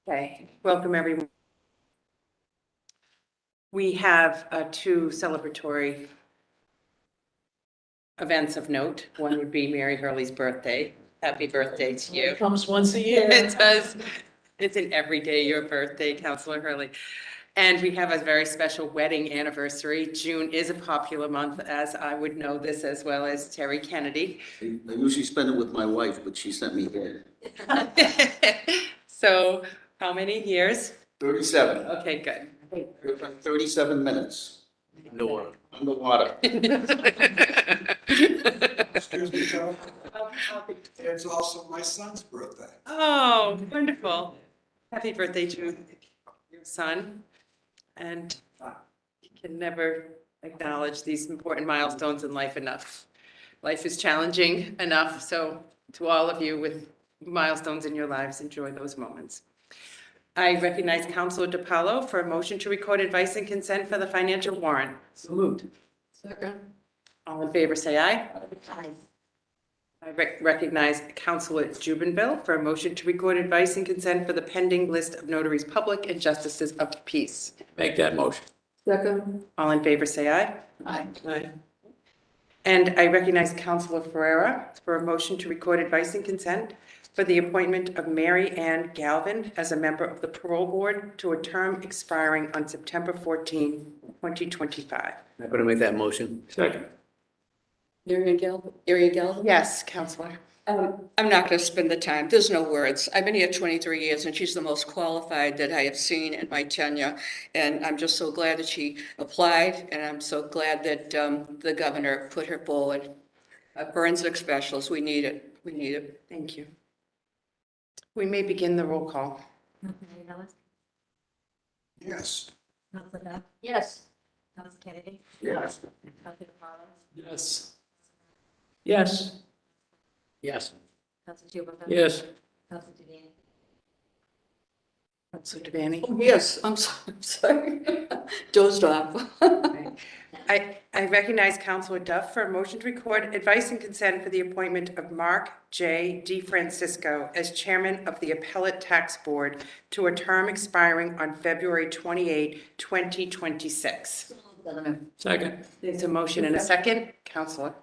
Okay, welcome everyone. We have two celebratory events of note. One would be Mary Hurley's birthday. Happy birthday to you. It comes once a year. It does. It's an everyday your birthday, Councilor Hurley. And we have a very special wedding anniversary. June is a popular month, as I would know this as well as Terry Kennedy. I usually spend it with my wife, but she sent me here. So how many years? 37. Okay, good. 37 minutes. No. Underwater. Excuse me, Joe. It's also my son's birthday. Oh, wonderful. Happy birthday to your son. And you can never acknowledge these important milestones in life enough. Life is challenging enough, so to all of you with milestones in your lives, enjoy those moments. I recognize Councilor DiPaolo for a motion to record advice and consent for the financial warrant. So moved. Second. All in favor, say aye. Aye. I recognize Councilor Jubenville for a motion to record advice and consent for the pending list of notaries public and justices of the peace. Make that motion. Second. All in favor, say aye. Aye. Aye. And I recognize Councilor Ferreira for a motion to record advice and consent for the appointment of Maryanne Galvin as a member of the Parole Board to a term expiring on September 14, 2025. I'm going to make that motion. Second. Maryanne Galvin? Yes, Councilor. I'm not going to spend the time. There's no words. I've been here 23 years, and she's the most qualified that I have seen in my tenure. And I'm just so glad that she applied, and I'm so glad that the governor put her forward. A forensic specialist, we need it. We need it. Thank you. We may begin the roll call. Yes. Councilor Duff? Yes. Councilor Kennedy? Yes. Councilor DePaolo? Yes. Yes. Yes. Councilor Jubenville? Yes. Councilor Devine? Councilor Devaney. Oh, yes, I'm sorry. Dozed off. I recognize Councilor Duff for a motion to record advice and consent for the appointment of Mark J. DeFrancisco as chairman of the Appellate Tax Board to a term expiring on February 28, 2026. Second. There's a motion and a second. Councilor.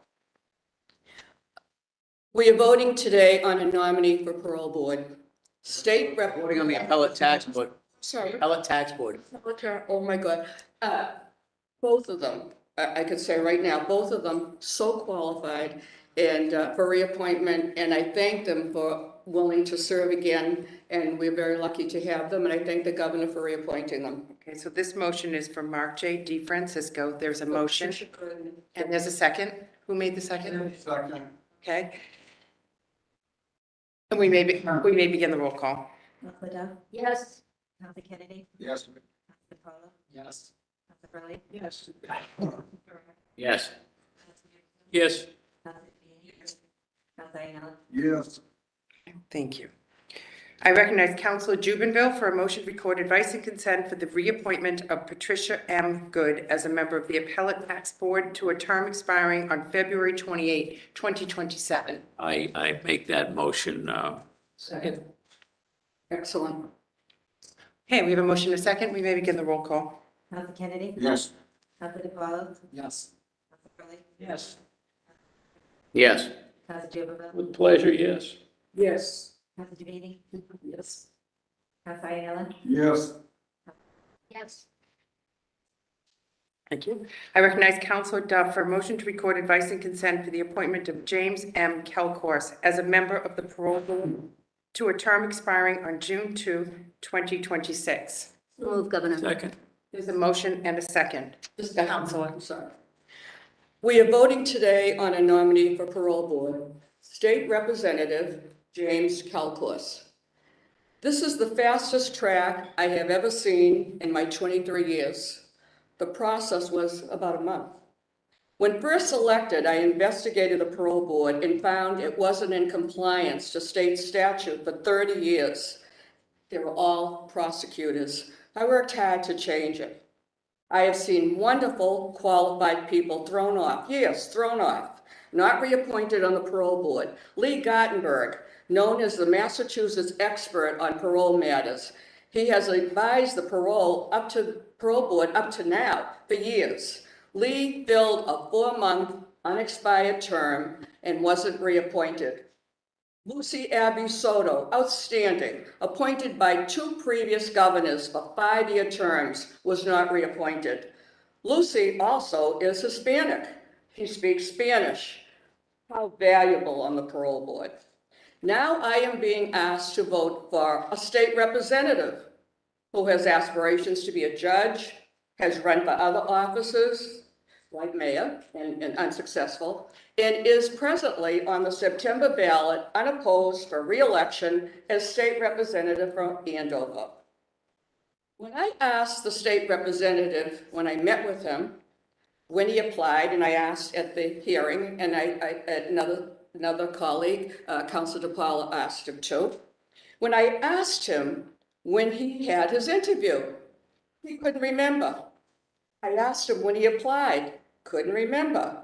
We are voting today on a nominee for Parole Board. State rep. Voting on the Appellate Tax Board. Sorry. Appellate Tax Board. Oh, my God. Both of them, I could say right now, both of them so qualified and for reappointment. And I thank them for willing to serve again. And we're very lucky to have them. And I thank the governor for reappointing them. Okay, so this motion is for Mark J. DeFrancisco. There's a motion and there's a second. Who made the second? Second. Okay. And we may begin the roll call. Councilor Duff? Yes. Councilor Kennedy? Yes. Councilor DePaolo? Yes. Councilor Hurley? Yes. Councilor Yes. Jubenville? Yes. Councilor Devine? Councilor Ayala? Yes. Thank you. I recognize Councilor Jubenville for a motion to record advice and consent for the reappointment of Patricia M. Good as a member of the Appellate Tax Board to a term expiring on February 28, 2027. I make that motion. Second. Excellent. Okay, we have a motion and a second. We may begin the roll call. Councilor Kennedy? Yes. Councilor DePaolo? Yes. Councilor Hurley? Yes. Yes. Councilor Jubenville? With pleasure, yes. Yes. Councilor Devine? Yes. Councilor Ayala? Yes. Yes. Thank you. I recognize Councilor Duff for a motion to record advice and consent for the appointment of James M. Kelcourse as a member of the Parole Board to a term expiring on June 2, 2026. Move, Governor. Second. There's a motion and a second. Councilor. I'm sorry. We are voting today on a nominee for Parole Board, State Representative James Kelcourse. This is the fastest track I have ever seen in my 23 years. The process was about a month. When first elected, I investigated the Parole Board and found it wasn't in compliance to state statute for 30 years. They were all prosecutors. I worked hard to change it. I have seen wonderful, qualified people thrown off, not reappointed on the Parole Board. Lee Gartenberg, known as the Massachusetts expert on parole matters, He has advised the parole board up to now for years. Lee filled a 4-month unexpired term and wasn't reappointed. Lucy Abby Soto, outstanding, appointed by 2 previous governors for 5-year terms, was not reappointed. Lucy also is Hispanic. She speaks Spanish. How valuable on the parole board. Now I am being asked to vote for a state representative who has aspirations to be a judge, has run for other offices, like mayor, and unsuccessful, and is presently on the September ballot unopposed for re-election as state representative from Andover. When I asked the state representative, when I met with him, when he applied, and I asked at the hearing, and another colleague, Councilor DePaula, asked him too. When I asked him when he had his interview, he couldn't remember. I asked him when he applied, couldn't remember.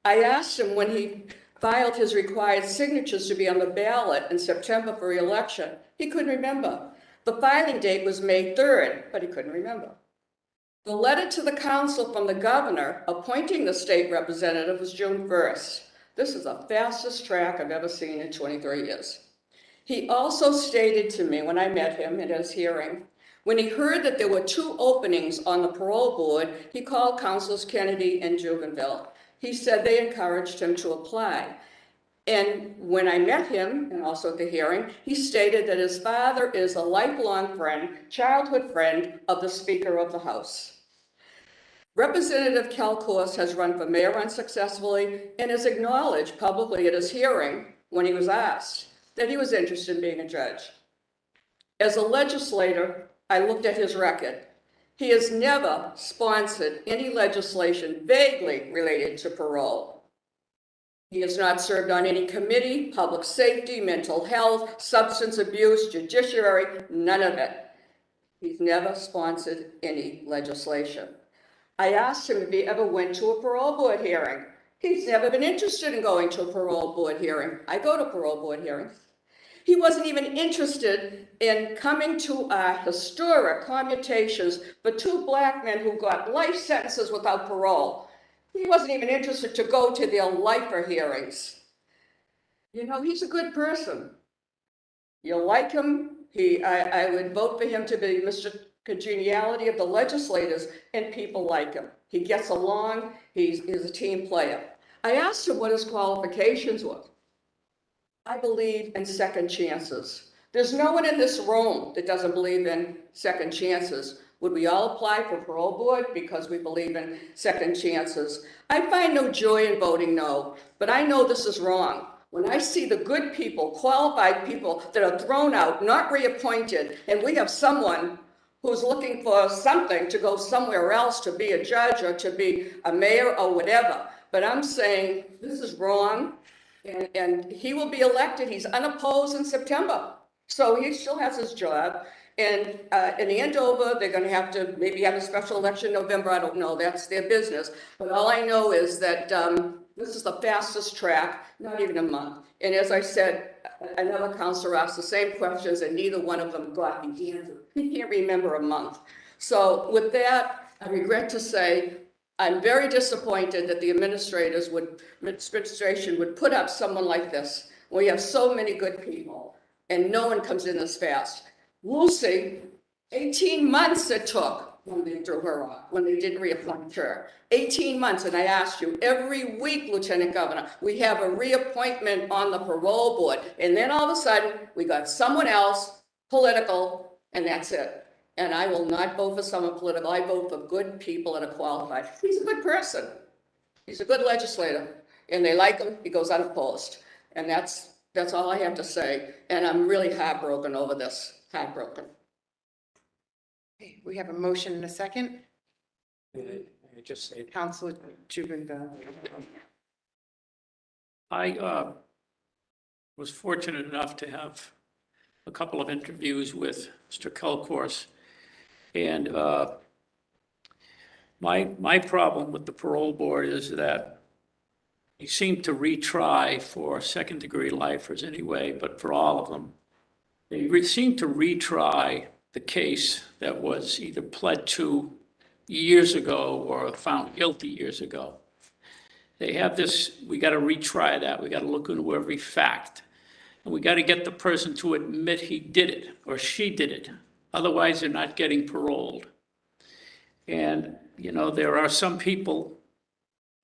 I asked him when he filed his required signatures to be on the ballot in September for re-election. He couldn't remember. The filing date was May 3rd, but he couldn't remember. The letter to the council from the governor appointing the state representative was June 1st. This is the fastest track I've ever seen in 23 years. He also stated to me when I met him at his hearing, when he heard that there were 2 openings on the parole board, he called Councilors Kennedy and Jubenville. He said they encouraged him to apply. And when I met him, and also at the hearing, he stated that his father is a lifelong friend, childhood friend of the Speaker of the House. Representative Kelcourse has run for mayor unsuccessfully and has acknowledged publicly at his hearing, when he was asked, that he was interested in being a judge. As a legislator, I looked at his record. He has never sponsored any legislation vaguely related to parole. He has not served on any committee, public safety, mental health, substance abuse, judiciary, none of it. He's never sponsored any legislation. I asked him if he ever went to a parole board hearing. He's never been interested in going to a parole board hearing. I go to parole board hearings. He wasn't even interested in coming to our historic commutations for 2 black men who got life sentences without parole. He wasn't even interested to go to their lifer hearings. You know, he's a good person. You'll like him. I would vote for him to be Mr. Congeniality of the legislators, and people like him. He gets along. He's a team player. I asked him what his qualifications were. I believe in second chances. There's no one in this room that doesn't believe in second chances. Would we all apply for parole board because we believe in second chances? I find no joy in voting no, but I know this is wrong. When I see the good people, qualified people that are thrown out, not reappointed, and we have someone who's looking for something to go somewhere else to be a judge or to be a mayor or whatever. But I'm saying this is wrong. And he will be elected. He's unopposed in September. So he still has his job. And in Andover, they're going to have to maybe have a special election in November. I don't know. That's their business. But all I know is that this is the fastest track, not even a month. And as I said, another counselor asked the same questions, and neither one of them got the answer. He can't remember a month. So with that, I regret to say, I'm very disappointed that the administration would put up someone like this. We have so many good people, and no one comes in this fast. Lucy, 18 months it took when they threw her off, when they didn't reappoint her. 18 months, and I asked you, every week, Lieutenant Governor, we have a reappointment on the parole board, and then all of a sudden, we got someone else, political, and that's it. And I will not vote for someone political. I vote for good people that are qualified. He's a good person. He's a good legislator. And they like him. He goes unopposed. And that's all I have to say. And I'm really heartbroken over this. Heartbroken. Okay, we have a motion and a second. I just say, Councilor Jubenville. I was fortunate enough to have a couple of interviews with Mr. Kelcourse. And my problem with the parole board is that they seem to retry for second-degree lifers anyway, but for all of them, they seem to retry the case that was either pled to years ago or found guilty years ago. They have this, we got to retry that. We got to look into every fact. And we got to get the person to admit he did it or she did it. Otherwise, they're not getting paroled. And, you know, there are some people,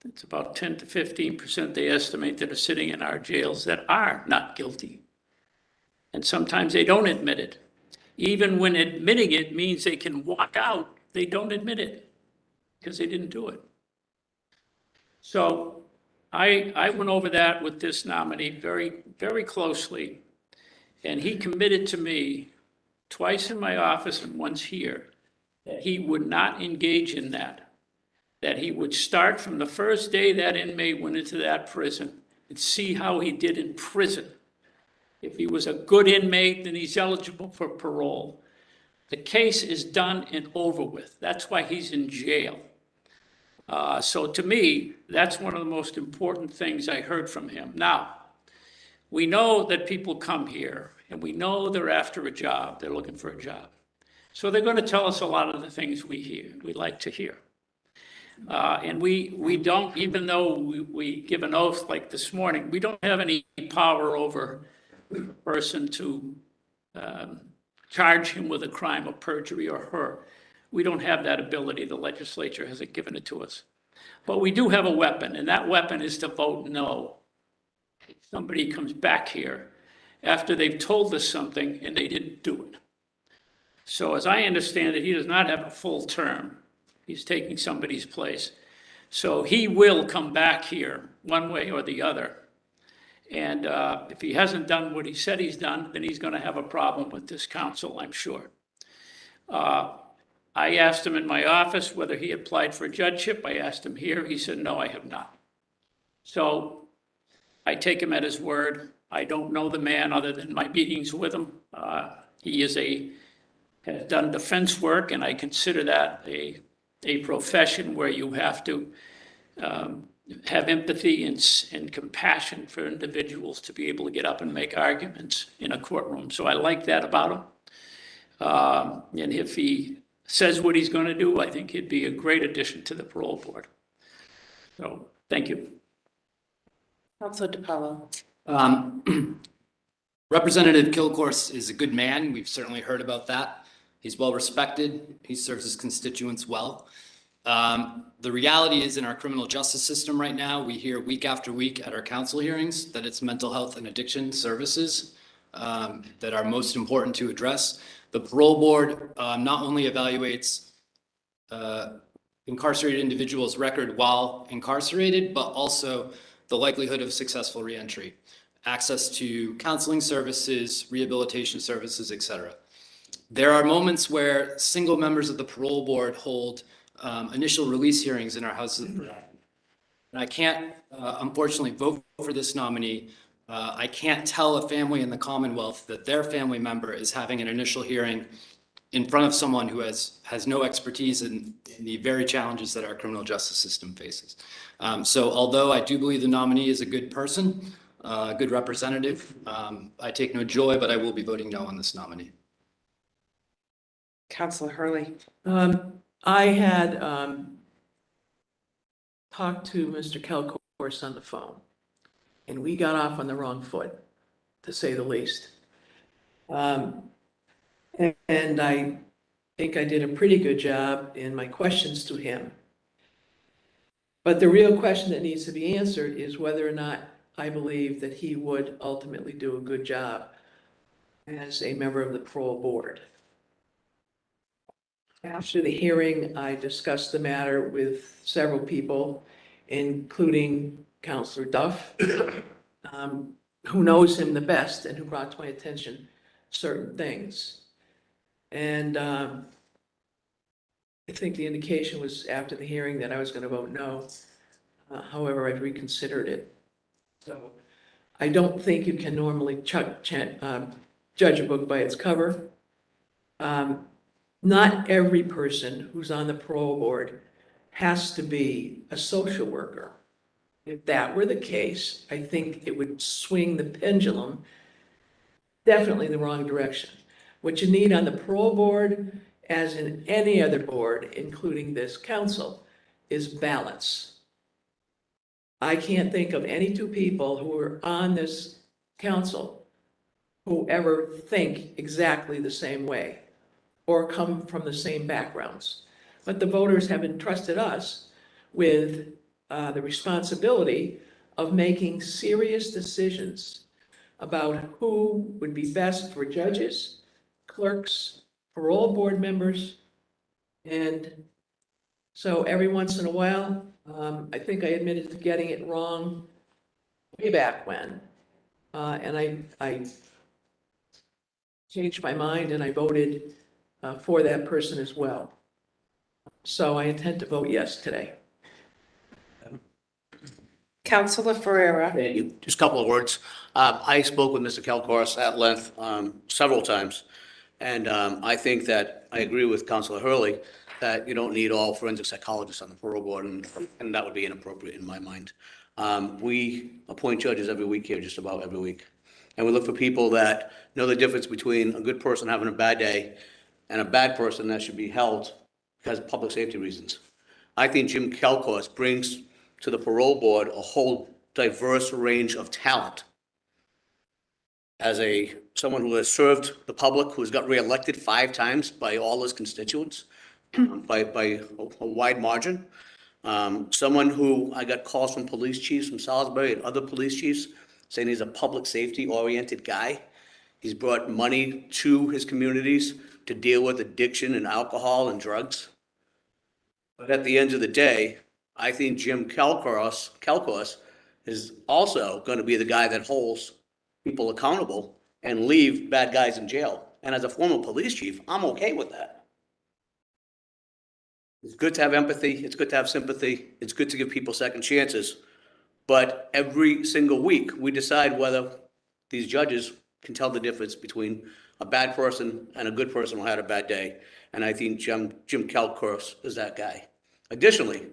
it's about 10 to 15% they estimate that are sitting in our jails that are not guilty. And sometimes they don't admit it. Even when admitting it means they can walk out, they don't admit it because they didn't do it. So I went over that with this nominee very, very closely. And he committed to me twice in my office and once here that he would not engage in that. That he would start from the first day that inmate went into that prison and see how he did in prison. If he was a good inmate, then he's eligible for parole. The case is done and over with. That's why he's in jail. So to me, that's one of the most important things I heard from him. Now, we know that people come here and we know they're after a job. They're looking for a job. So they're going to tell us a lot of the things we like to hear. And we don't, even though we give an oath like this morning, we don't have any power over a person to charge him with a crime of perjury or her. We don't have that ability. The legislature hasn't given it to us. But we do have a weapon, and that weapon is to vote no. If somebody comes back here after they've told us something and they didn't do it. So as I understand it, he does not have a full term. He's taking somebody's place. So he will come back here one way or the other. And if he hasn't done what he said he's done, then he's going to have a problem with this council, I'm sure. I asked him in my office whether he applied for a judgeship. I asked him here. He said, no, I have not. So I take him at his word. I don't know the man other than my meetings with him. He has done defense work, and I consider that a profession where you have to have empathy and compassion for individuals to be able to get up and make arguments in a courtroom. So I like that about him. And if he says what he's going to do, I think he'd be a great addition to the parole board. So thank you. Councilor DiPaolo. Representative Kelcourse is a good man. We've certainly heard about that. He's well respected. He serves his constituents well. The reality is in our criminal justice system right now, we hear week after week at our council hearings that it's mental health and addiction services that are most important to address. The parole board not only evaluates incarcerated individuals' record while incarcerated, but also the likelihood of successful reentry, access to counseling services, rehabilitation services, et cetera. There are moments where single members of the parole board hold initial release hearings in our houses. And I can't, unfortunately, vote for this nominee. I can't tell a family in the Commonwealth that their family member is having an initial hearing in front of someone who has no expertise in the very challenges that our criminal justice system faces. So although I do believe the nominee is a good person, a good representative, I take no joy, but I will be voting no on this nominee. Councilor Hurley. I had talked to Mr. Kelcourse on the phone, and we got off on the wrong foot, to say the least. And I think I did a pretty good job in my questions to him. But the real question that needs to be answered is whether or not I believe that he would ultimately do a good job as a member of the parole board. After the hearing, I discussed the matter with several people, including Counselor Duff, who knows him the best and who brought to my attention certain things. And I think the indication was after the hearing that I was going to vote no. However, I've reconsidered it. So I don't think you can normally judge a book by its cover. Not every person who's on the parole board has to be a social worker. If that were the case, I think it would swing the pendulum definitely in the wrong direction. What you need on the parole board, as in any other board, including this council, is balance. I can't think of any two people who are on this council who ever think exactly the same way or come from the same backgrounds. But the voters have entrusted us with the responsibility of making serious decisions about who would be best for judges, clerks, parole board members. And so every once in a while, I think I admitted to getting it wrong way back when. And I changed my mind and I voted for that person as well. So I intend to vote yes today. Councilor Ferreira. Thank you. Just a couple of words. I spoke with Mr. Kelcourse at length several times, and I think that I agree with Councilor Hurley that you don't need all forensic psychologists on the parole board, and that would be inappropriate in my mind. We appoint judges every week here, just about every week, and we look for people that know the difference between a good person having a bad day and a bad person that should be held because of public safety reasons. I think Jim Kelcourse brings to the parole board a whole diverse range of talent. As someone who has served the public, who's got reelected 5 times by all his constituents, by a wide margin. Someone who I got calls from police chiefs from Salisbury and other police chiefs saying he's a public safety oriented guy. He's brought money to his communities to deal with addiction and alcohol and drugs. But at the end of the day, I think Jim Kelcourse is also going to be the guy that holds people accountable and leave bad guys in jail. And as a former police chief, I'm okay with that. It's good to have empathy. It's good to have sympathy. It's good to give people second chances. But every single week, we decide whether these judges can tell the difference between a bad person and a good person who had a bad day. And I think Jim Kelcourse is that guy. Additionally,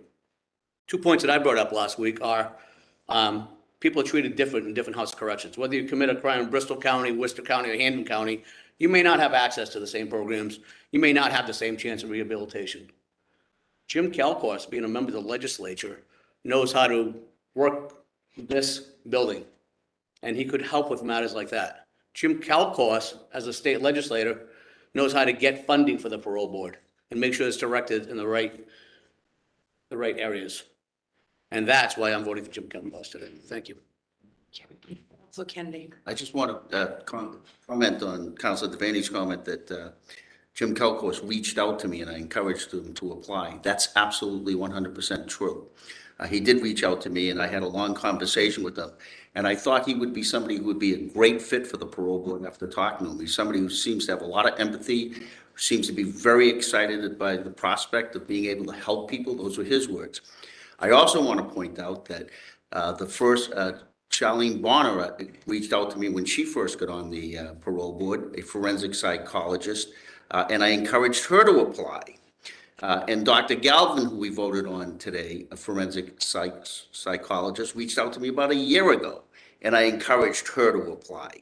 2 points that I brought up last week are people are treated different in different house corrections. Whether you commit a crime in Bristol County, Worcester County, or Hampden County, you may not have access to the same programs. You may not have the same chance of rehabilitation. Jim Kelcourse, being a member of the legislature, knows how to work this building, and he could help with matters like that. Jim Kelcourse, as a state legislator, knows how to get funding for the parole board and make sure it's directed in the right areas. And that's why I'm voting for Jim Kelcourse today. Thank you. Councilor Kennedy. I just want to comment on Councilor Devaney's comment that Jim Kelcourse reached out to me and I encouraged him to apply. That's absolutely 100% true. He did reach out to me and I had a long conversation with him. And I thought he would be somebody who would be a great fit for the parole board after talking to him. He's somebody who seems to have a lot of empathy, who seems to be very excited by the prospect of being able to help people. Those were his words. I also want to point out that the first, Charlene Bonner reached out to me when she first got on the parole board, a forensic psychologist, and I encouraged her to apply. And Dr. Galvin, who we voted on today, a forensic psychologist, reached out to me about a year ago, and I encouraged her to apply.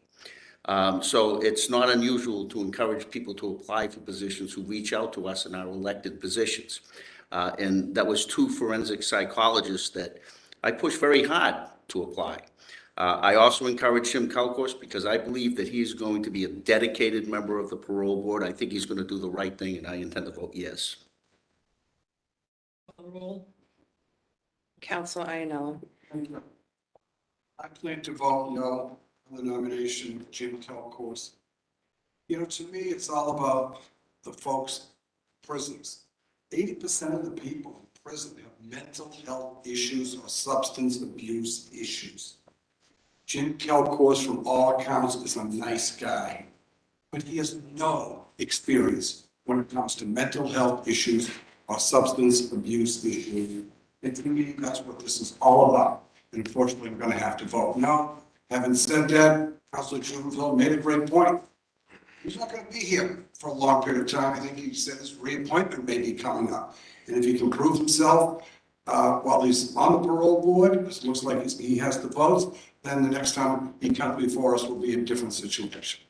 So it's not unusual to encourage people to apply for positions who reach out to us in our elected positions. And that was 2 forensic psychologists that I pushed very hard to apply. I also encouraged Jim Kelcourse because I believe that he's going to be a dedicated member of the parole board. I think he's going to do the right thing, and I intend to vote yes. Councilor Iannello. I plan to vote no on the nomination of Jim Kelcourse. You know, to me, it's all about the folks, prisons. 80% of the people in prison have mental health issues or substance abuse issues. Jim Kelcourse, from all accounts, is a nice guy, but he has no experience when it comes to mental health issues or substance abuse issues. And to me, that's what this is all about. And unfortunately, we're going to have to vote no. Having said that, Councilor Jubenville made a great point. He's not going to be here for a long period of time. I think he said his reappointment may be coming up. And if he can prove himself while he's on the parole board, it looks like he has the votes, then the next time he comes before us will be a different situation.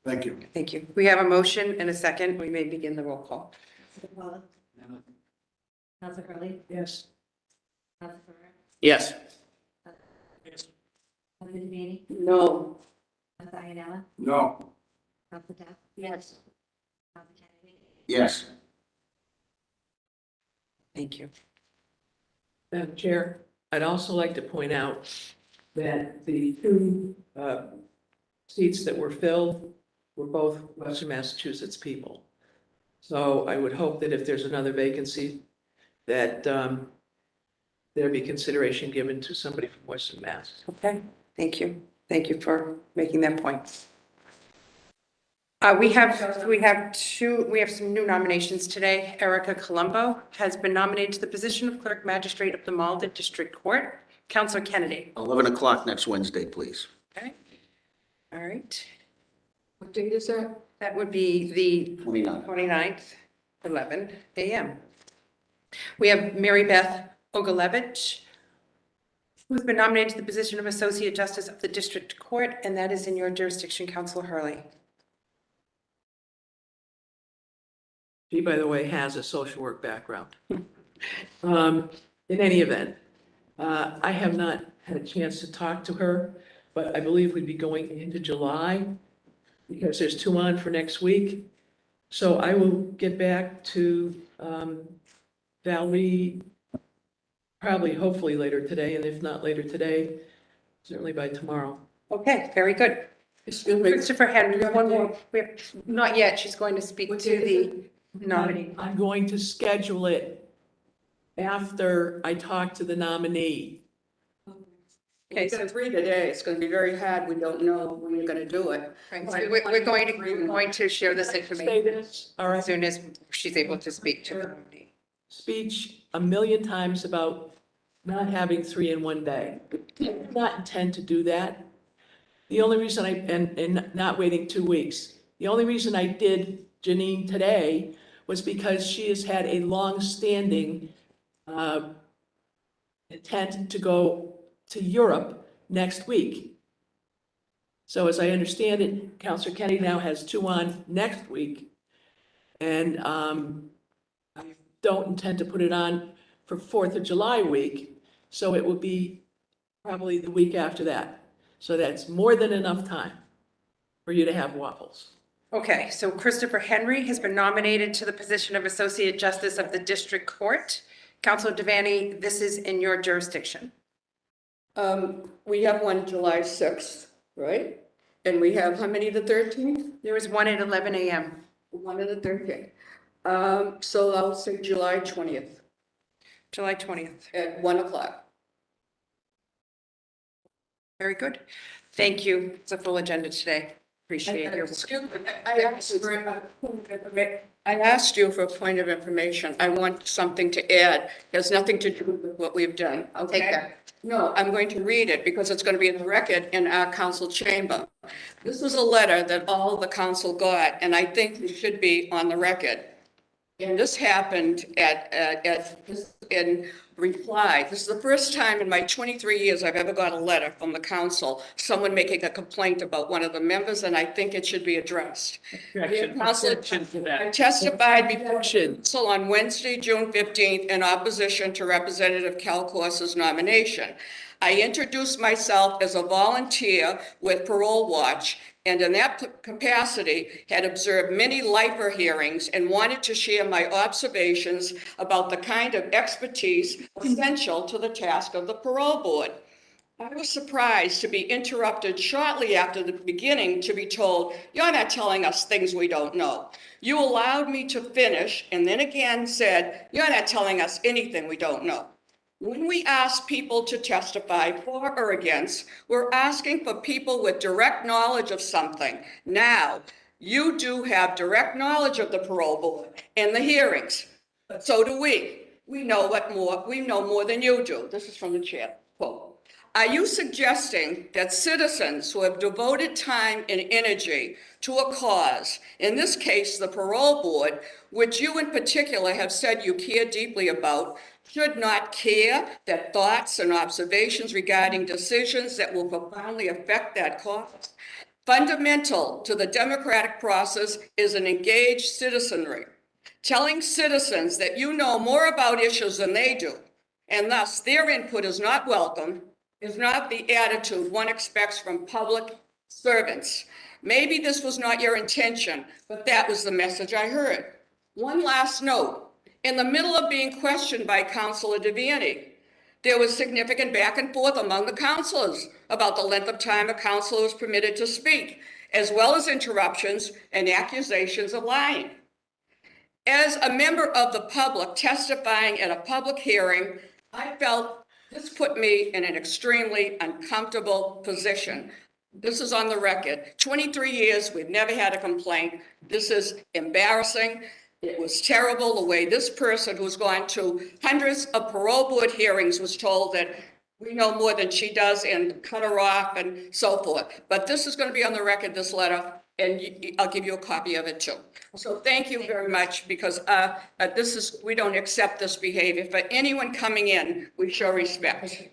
Thank you. Thank you. We have a motion and a second. We may begin the roll call. Mr. Paula? Counselor Hurley? Yes. Counselor Carter? Yes. Counselor Devaney? No. Counselor Ianella? No. Counselor Duff? Yes. Counselor Kennedy? Yes. Thank you. Madam Chair, I'd also like to point out that the two seats that were filled were both Western Massachusetts people. So I would hope that if there's another vacancy, that there be consideration given to somebody from Western Mass. Okay, thank you. Thank you for making that point. We have some new nominations today. Erica Colombo has been nominated to the position of Clerk Magistrate of the Malden District Court. Counselor Kennedy. 11 o'clock next Wednesday, please. Okay. All right. What date is that? That would be the 29. 29th, 11 a.m. We have Mary Beth Ogilevich, who's been nominated to the position of Associate Justice of the District Court, and that is in your jurisdiction, Counselor Hurley. She, by the way, has a social work background. In any event, I have not had a chance to talk to her, but I believe we'd be going into July because there's 2 on for next week. So I will get back to Valerie probably, hopefully later today, and if not later today, certainly by tomorrow. Okay, very good. Excuse me. Christopher Henry, we have one more. We have, not yet, she's going to speak to the nominee. I'm going to schedule it after I talk to the nominee. Okay, We've so got 3 today. It's going to be very hard. We don't know when you're going to do it. we're going to share this Say information this, all right? as soon as she's able to speak to the nominee. Speech a million times about not having 3 in one day. I did not intend to do that. The only reason and not waiting 2 weeks. The only reason I did Janine today was because she has had a long-standing intent to go to Europe next week. So as I understand it, Counselor Kennedy now has 2 on next week. And I don't intend to put it on for 4th of July week. So it will be probably the week after that. So that's more than enough time for you to have waffles. Okay, so Christopher Henry has been nominated to the position of Associate Justice of the District Court. Counselor Devaney, this is in your jurisdiction. We have one July 6th, right? And we have how many the 13th? There is one at 11 a.m. One of the 13th. So I'll say July 20th July 20th. at 1 o'clock. Very good. Thank you. It's a full agenda today. Appreciate your. I asked you for a point of information. I want something to add. It has nothing to do with what we've done. I'll take okay? that. No, I'm going to read it because it's going to be in the record in our council chamber. This is a letter that all the council got, and I think it should be on the record. And this happened in reply. This is the first time in my 23 years I've ever got a letter from the council, someone making a complaint about one of the members, and I think it should be addressed. Objection to I that. testified before council on Wednesday, June 15th, in opposition to Representative Kelcourse's nomination. I introduced myself as a volunteer with Parole Watch, and in that capacity had observed many lifer hearings and wanted to share my observations about the kind of expertise essential to the task of the Parole Board. I was surprised to be interrupted shortly after the beginning to be told, "You're not telling us things we don't know." You allowed me to finish and then again said, "You're not telling us anything we don't know." When we ask people to testify for or against, we're asking for people with direct knowledge of something. Now, you do have direct knowledge of the Parole Board and the hearings, but so do we. We know more than you do. This is from the chair. Quote. Are you suggesting that citizens who have devoted time and energy to a cause, in this case, the Parole Board, which you in particular have said you care deeply about, should not care that thoughts and observations regarding decisions that will profoundly affect that cause? Fundamental to the democratic process is an engaged citizenry. Telling citizens that you know more about issues than they do, and thus their input is not welcome, is not the attitude one expects from public servants. Maybe this was not your intention, but that was the message I heard. One last note. In the middle of being questioned by Councilor Devaney, there was significant back and forth among the councilors about the length of time a councilor was permitted to speak, as well as interruptions and accusations of lying. As a member of the public testifying at a public hearing, I felt this put me in an extremely uncomfortable position. This is on the record. 23 years, we've never had a complaint. This is embarrassing. It was terrible the way this person who's gone to hundreds of parole board hearings was told that we know more than she does and cut her off and so forth. But this is going to be on the record, this letter, and I'll give you a copy of it too. So thank you very much, because we don't accept this behavior. For anyone coming in, we show respect.